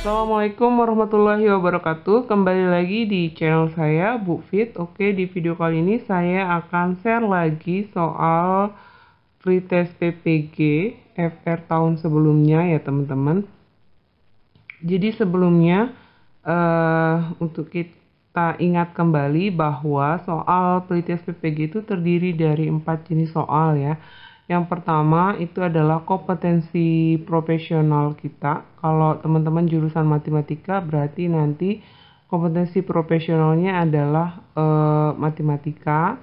Assalamualaikum warahmatullahi wabarakatuh. Kembali lagi di channel saya Bu Fit. Oke, di video kali ini saya akan share lagi soal pretest PPG FR tahun sebelumnya ya teman-teman. Jadi sebelumnya untuk kita ingat kembali bahwa soal pretest PPG itu terdiri dari 4 jenis soal ya. Yang pertama itu adalah kompetensi profesional kita. Kalau teman-teman jurusan matematika berarti nanti kompetensi profesionalnya adalah matematika.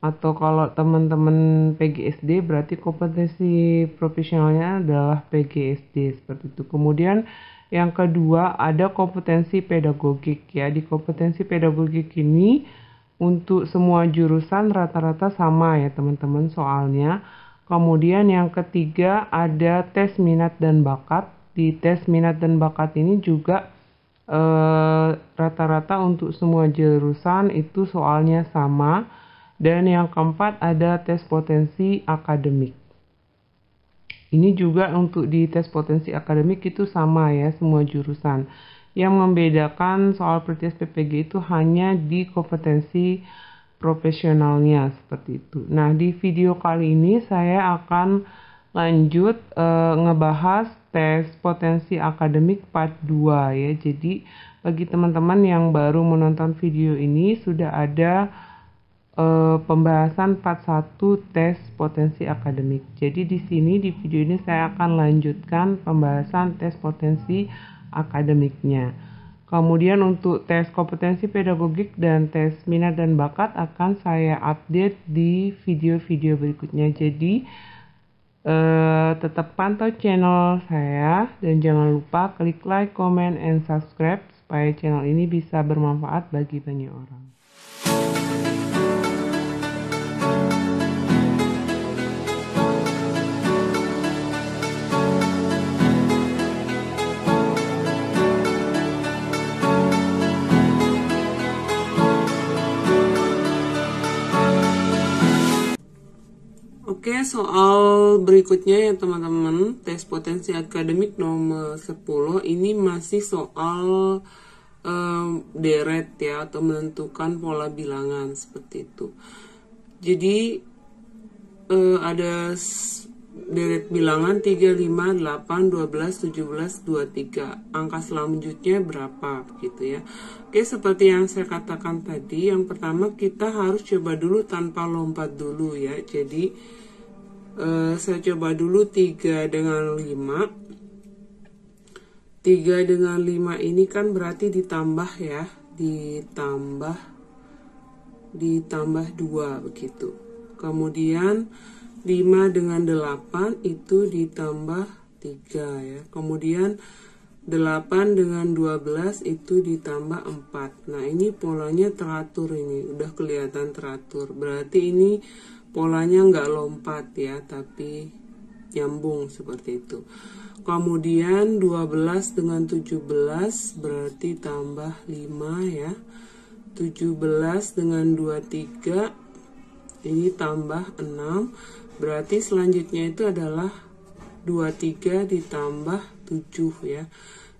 Atau kalau teman-teman PGSD berarti kompetensi profesionalnya adalah PGSD seperti itu. Kemudian yang kedua ada kompetensi pedagogik ya. Di kompetensi pedagogik ini untuk semua jurusan rata-rata sama ya teman-teman soalnya. Kemudian yang ketiga ada tes minat dan bakat. Di tes minat dan bakat ini juga rata-rata untuk semua jurusan itu soalnya sama. Dan yang keempat ada tes potensi akademik. Ini juga untuk di tes potensi akademik itu sama ya semua jurusan. Yang membedakan soal pretest PPG itu hanya di kompetensi profesionalnya seperti itu. Nah, di video kali ini saya akan lanjut ngebahas tes potensi akademik part 2 ya. Jadi bagi teman-teman yang baru menonton video ini sudah ada pembahasan part 1 tes potensi akademik. Jadi di sini di video ini saya akan lanjutkan pembahasan tes potensi akademiknya. Kemudian untuk tes kompetensi pedagogik dan tes minat dan bakat akan saya update di video-video berikutnya. Jadi tetap pantau channel saya dan jangan lupa klik like, comment, and subscribe supaya channel ini bisa bermanfaat bagi banyak orang. Oke, soal berikutnya ya teman-teman, tes potensi akademik nomor 10 ini masih soal deret ya, atau menentukan pola bilangan seperti itu. Jadi ada deret bilangan 3, 5, 8, 12, 17, 23. Angka selanjutnya berapa begitu ya. Oke, seperti yang saya katakan tadi, yang pertama kita harus coba dulu tanpa lompat dulu ya. Jadi saya coba dulu 3 dengan 5. 3 dengan 5 ini kan berarti ditambah ya, ditambah 2 begitu. Kemudian 5 dengan 8 itu ditambah 3 ya. Kemudian 8 dengan 12 itu ditambah 4. Nah, ini polanya teratur, ini udah kelihatan teratur. Berarti ini polanya nggak lompat ya, tapi nyambung seperti itu. Kemudian 12 dengan 17 berarti tambah 5 ya. 17 dengan 23 ini tambah 6. Berarti selanjutnya itu adalah 23 ditambah 7 ya.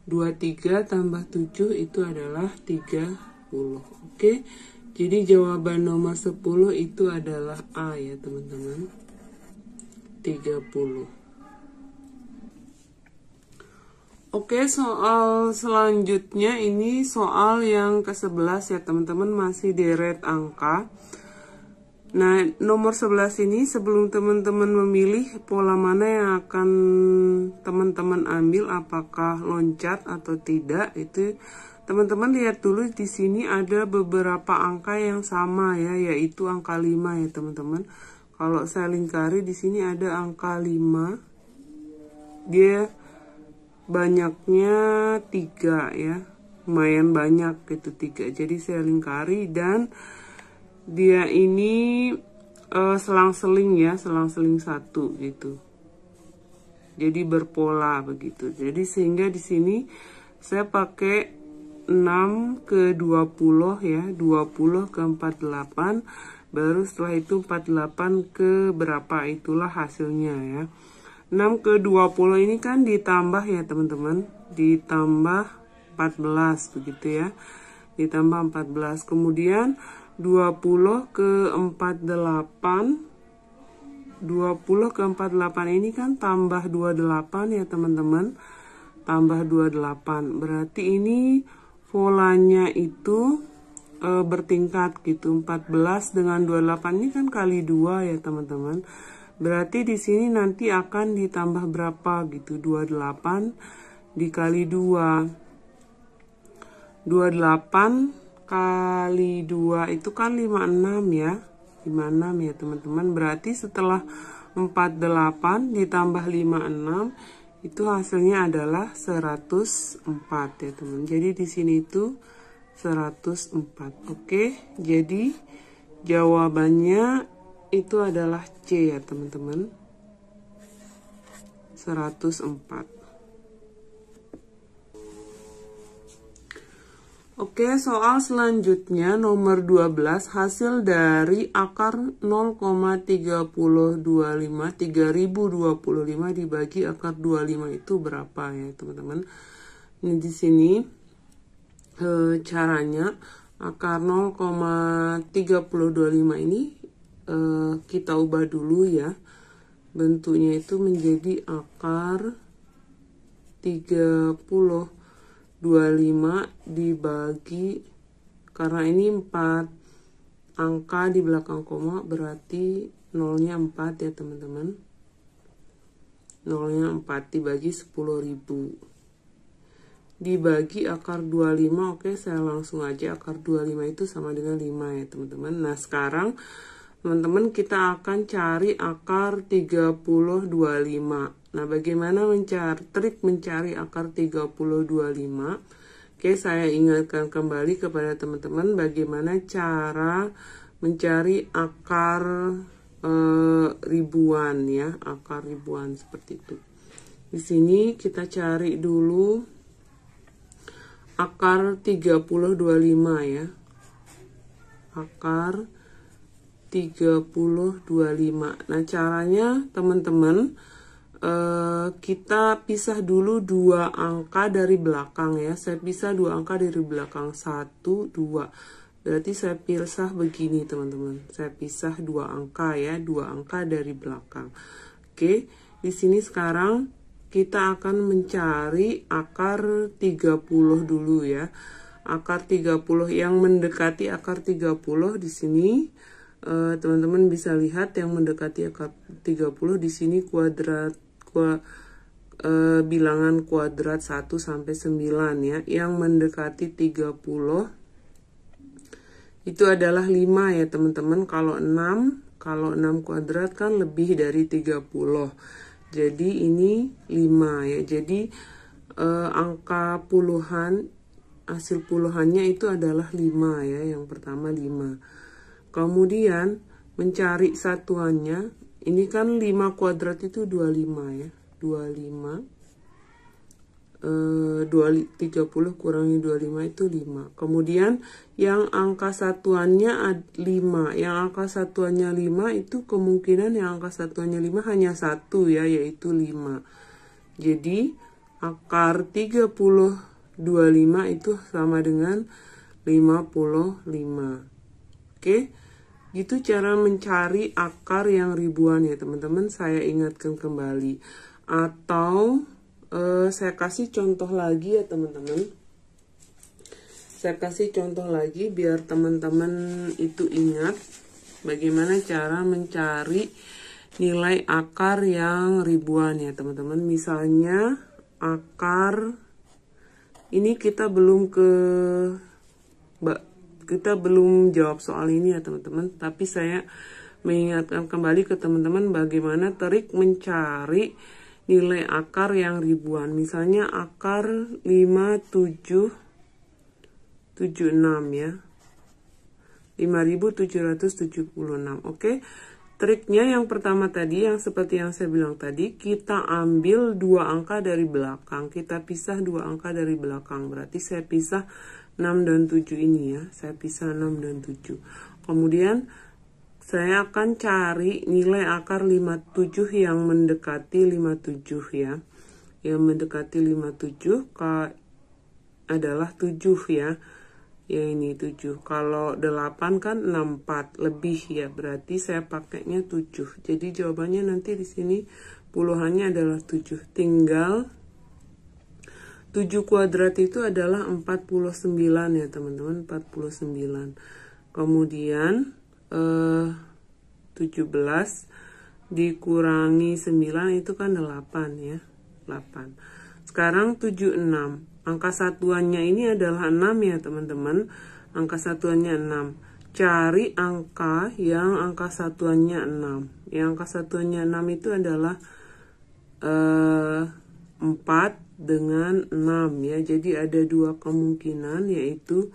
23 tambah 7 itu adalah 30. Oke. Jadi jawaban nomor 10 itu adalah A ya teman-teman. 30. Oke, soal selanjutnya ini soal yang ke-11 ya teman-teman, masih deret angka. Nah, nomor 11 ini sebelum teman-teman memilih pola mana yang akan teman-teman ambil, apakah loncat atau tidak, itu teman-teman lihat dulu di sini ada beberapa angka yang sama ya, yaitu angka 5 ya teman-teman. Kalau saya lingkari di sini ada angka 5. Dia banyaknya 3 ya. Lumayan banyak gitu 3. Jadi saya lingkari dan dia ini selang-seling ya, selang-seling 1 gitu. Jadi berpola begitu. Jadi sehingga di sini saya pakai 6 ke 20 ya, 20 ke 48, baru setelah itu 48 ke berapa, itulah hasilnya ya. 6 ke 20 ini kan ditambah ya teman-teman, ditambah 14 begitu ya, ditambah 14. Kemudian 20 ke 48, 20 ke 48 ini kan tambah 28 ya teman-teman, tambah 28. Berarti ini polanya itu bertingkat gitu. 14 dengan 28 ini kan kali 2 ya teman-teman. Berarti di sini nanti akan ditambah berapa gitu, 28 dikali 2. 28 kali 2 itu kan 56 ya. 56 ya teman-teman. Berarti setelah 48 ditambah 56 itu hasilnya adalah 104 ya teman. Jadi di sini itu 104. Oke, jadi jawabannya itu adalah C ya teman-teman, 104. Oke, soal selanjutnya nomor 12, hasil dari akar 0,3025 dibagi akar 25 itu berapa ya teman-teman. Ini di sini caranya akar 0,3025 ini kita ubah dulu ya, bentuknya itu menjadi akar 3025 dibagi, karena ini 4 angka di belakang koma berarti nolnya 4 ya teman-teman, nolnya 4 dibagi 10.000 dibagi akar 25. Oke, saya langsung aja, akar 25 itu sama dengan 5 ya teman-teman. Nah sekarang teman-teman kita akan cari akar 3025. Nah bagaimana trik mencari akar 3025? Oke, saya ingatkan kembali kepada teman-teman bagaimana cara mencari akar ribuan ya, akar ribuan seperti itu. Di sini kita cari dulu akar 3025 ya, akar 3025. Nah caranya teman-teman, kita pisah dulu 2 angka dari belakang ya. Saya pisah 2 angka dari belakang, 1, 2. Berarti saya pisah begini teman-teman, saya pisah 2 angka ya, 2 angka dari belakang. Oke, di sini sekarang kita akan mencari akar 30 dulu ya. Akar 30 yang mendekati akar 30 di sini. Teman-teman bisa lihat yang mendekati akar 30 di sini bilangan kuadrat 1 sampai 9 ya. Yang mendekati 30 itu adalah 5 ya teman-teman. Kalau 6 kuadrat kan lebih dari 30. Jadi ini 5 ya. Jadi angka puluhan, hasil puluhannya itu adalah 5 ya. Yang pertama 5. Kemudian mencari satuannya, ini kan 5 kuadrat itu 25 ya, 25, 30 kurangi 25 itu 5. Kemudian yang angka satuannya 5, yang angka satuannya 5 itu kemungkinan yang angka satuannya 5 hanya 1 ya, yaitu 5. Jadi akar 3025 itu sama dengan 55. Oke, gitu cara mencari akar yang ribuan ya teman-teman. Saya ingatkan kembali, atau saya kasih contoh lagi ya teman-teman. Saya kasih contoh lagi biar teman-teman itu ingat bagaimana cara mencari nilai akar yang ribuan ya teman-teman. Misalnya akar ini kita belum jawab soal ini ya teman-teman, tapi saya mengingatkan kembali ke teman-teman bagaimana trik mencari nilai akar yang ribuan. Misalnya akar 5776 ya, 5776. Oke, triknya yang pertama tadi, yang seperti yang saya bilang tadi, kita ambil 2 angka dari belakang, kita pisah 2 angka dari belakang. Berarti saya pisah 6 dan 7 ini ya, saya pisah 6 dan 7. Kemudian saya akan cari nilai akar 57 yang mendekati 57 ya. Yang mendekati 57 adalah 7 ya. Ya ini 7. Kalau 8 kan 64 lebih ya. Berarti saya pakainya 7. Jadi jawabannya nanti di sini puluhannya adalah 7. Tinggal 7 kuadrat itu adalah 49 ya teman-teman. 49. Kemudian 17 dikurangi 9 itu kan 8 ya. 8. Sekarang 76. Angka satuannya ini adalah 6 ya teman-teman. Angka satuannya 6. Cari angka yang angka satuannya 6. Yang angka satuannya 6 itu adalah 4 dengan 6 ya. Jadi ada dua kemungkinan yaitu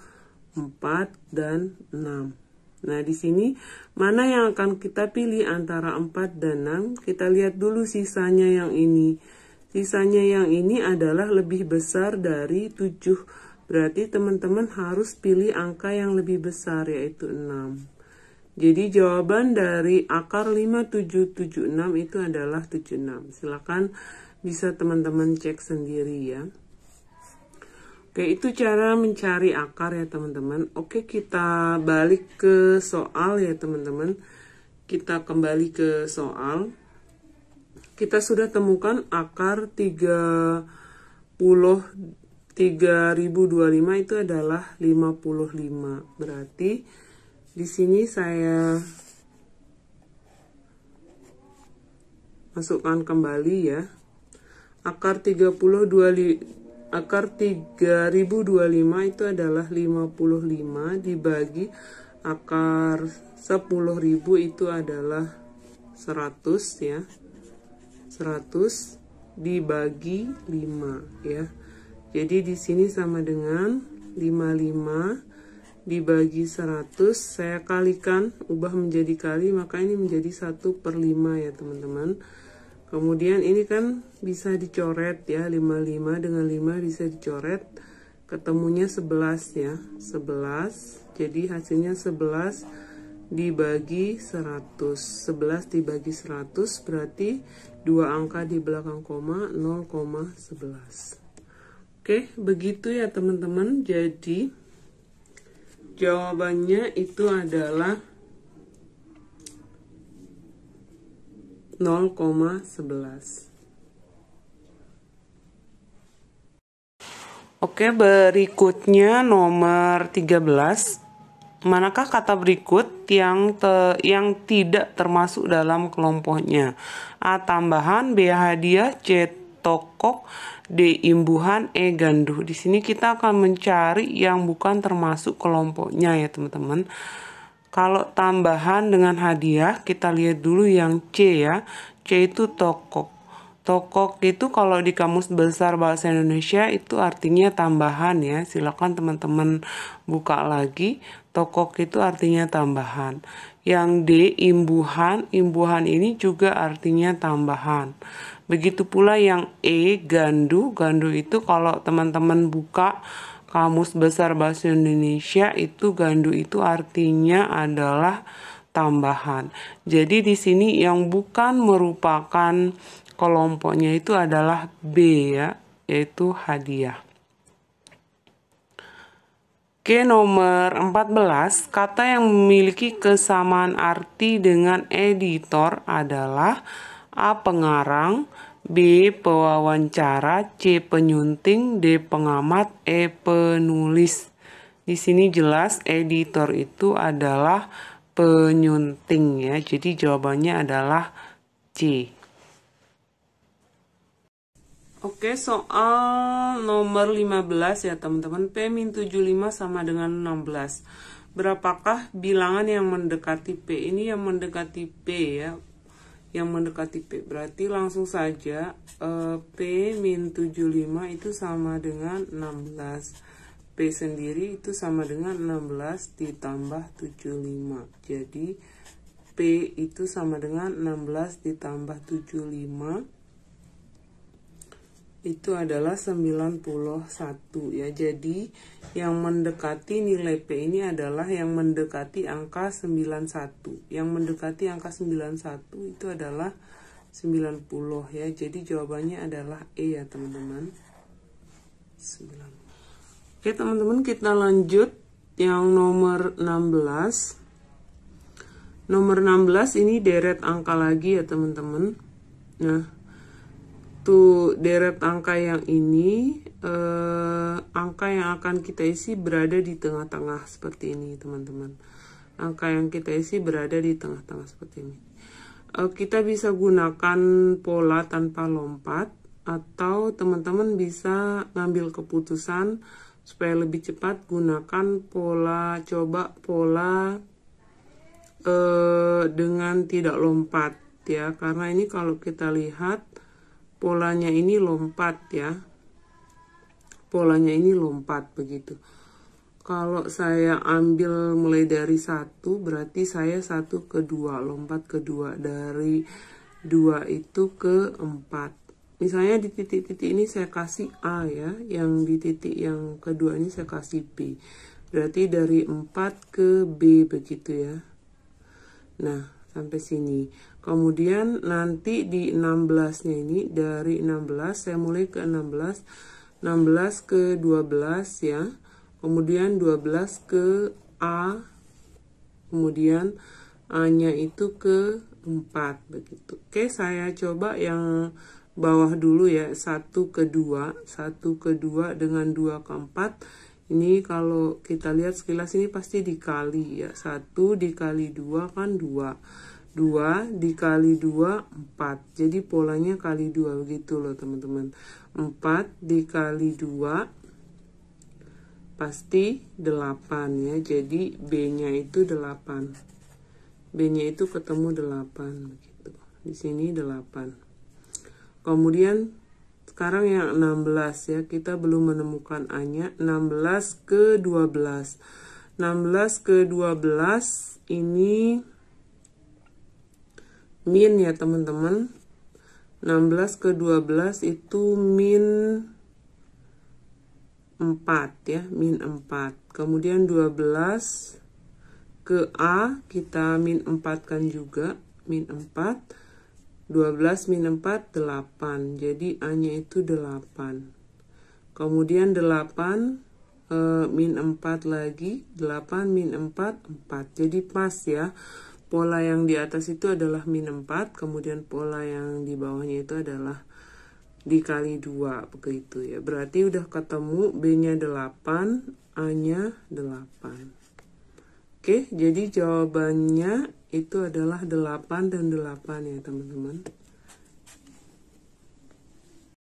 4 dan 6. Nah, di sini mana yang akan kita pilih antara 4 dan 6? Kita lihat dulu sisanya yang ini. Sisanya yang ini adalah lebih besar dari 7. Berarti teman-teman harus pilih angka yang lebih besar yaitu 6. Jadi jawaban dari akar 5776 itu adalah 76. Silakan bisa teman-teman cek sendiri ya. Oke, itu cara mencari akar ya teman-teman. Oke, kita balik ke soal ya teman-teman. Kita kembali ke soal. Kita sudah temukan akar 3025 itu adalah 55. Berarti di sini saya masukkan kembali ya. Akar 3025 itu adalah 55 dibagi akar 10.000 itu adalah 100 ya. 100 dibagi 5 ya. Jadi di sini sama dengan 55 dibagi 100, saya kalikan, ubah menjadi kali, maka ini menjadi 1/5 ya teman-teman. Kemudian ini kan bisa dicoret ya, 55 dengan 5 bisa dicoret, ketemunya 11 ya, 11, jadi hasilnya 11 dibagi 100, 11 dibagi 100 berarti dua angka di belakang koma 0,11. Oke, begitu ya teman-teman, jadi jawabannya itu adalah 0,11. Oke, berikutnya nomor 13. Manakah kata berikut yang tidak termasuk dalam kelompoknya? A. Tambahan, B. Hadiah, C. Tokok, D. Imbuhan, E. Ganduh. Di sini kita akan mencari yang bukan termasuk kelompoknya ya teman-teman. Kalau tambahan dengan hadiah, kita lihat dulu yang C ya. C itu tokok. Tokok itu kalau di Kamus Besar Bahasa Indonesia itu artinya tambahan ya. Silakan teman-teman buka lagi. Tokok itu artinya tambahan. Yang D, imbuhan. Imbuhan ini juga artinya tambahan. Begitu pula yang E, gandu. Gandu itu kalau teman-teman buka Kamus Besar Bahasa Indonesia itu gandu itu artinya adalah tambahan. Jadi di sini yang bukan merupakan kelompoknya itu adalah B ya, yaitu hadiah. Oke, nomor 14, kata yang memiliki kesamaan arti dengan editor adalah A. Pengarang, B. Pewawancara, C. Penyunting, D. Pengamat, E. Penulis. Di sini jelas editor itu adalah penyunting ya. Jadi jawabannya adalah C. Oke, soal nomor 15 ya teman-teman. P-75 sama dengan 16. Berapakah bilangan yang mendekati P? Ini yang mendekati P ya. Yang mendekati P. Berarti langsung saja P-75 itu sama dengan 16. P sendiri itu sama dengan 16 ditambah 75. Jadi P itu sama dengan 16 ditambah 75. itu adalah 91 ya. Jadi yang mendekati nilai P ini adalah yang mendekati angka 91. Yang mendekati angka 91 itu adalah 90 ya. Jadi jawabannya adalah E ya teman-teman. 9. Oke teman-teman, kita lanjut yang nomor 16. Nomor 16 ini deret angka lagi ya teman-teman. Nah, tuh deret angka yang ini, angka yang akan kita isi berada di tengah-tengah seperti ini teman-teman. Angka yang kita isi berada di tengah-tengah seperti ini. Kita bisa gunakan pola tanpa lompat, atau teman-teman bisa ngambil keputusan supaya lebih cepat gunakan pola, coba pola dengan tidak lompat ya. Karena ini kalau kita lihat polanya ini lompat ya, polanya ini lompat begitu. Kalau saya ambil mulai dari 1, berarti saya 1 ke 2, lompat ke 2, dari 2 itu ke 4. Misalnya di titik-titik ini saya kasih A ya, yang di titik yang kedua ini saya kasih B, berarti dari 4 ke B begitu ya. Nah sampai sini. Kemudian nanti di 16 nya ini, dari 16 saya mulai ke 16, 16 ke 12 ya, kemudian 12 ke A, kemudian A nya itu ke 4 begitu. Oke, saya coba yang bawah dulu ya, 1 ke 2, 1 ke 2 dengan 2 ke 4. Ini kalau kita lihat sekilas ini pasti dikali ya, 1 dikali 2 kan 2. 2 dikali 2, 4. Jadi polanya kali 2 begitu loh teman-teman. 4 dikali 2 pasti 8 ya. Jadi B-nya itu 8. B-nya itu ketemu 8 begitu. Di sini 8. Kemudian sekarang yang 16 ya, kita belum menemukan A-nya. 16 ke 12. 16 ke 12 ini min ya teman-teman. 16 ke 12 itu min 4 ya, min 4. Kemudian 12 ke A kita min 4 kan juga, min 4. 12 min 4 8. Jadi A nya itu 8. Kemudian 8 min 4 lagi, 8 min 4 4. Jadi pas ya. Pola yang di atas itu adalah min 4, kemudian pola yang di bawahnya itu adalah dikali 2, begitu ya. Berarti udah ketemu B-nya 8, A-nya 8. Oke, jadi jawabannya itu adalah 8 dan 8 ya teman-teman.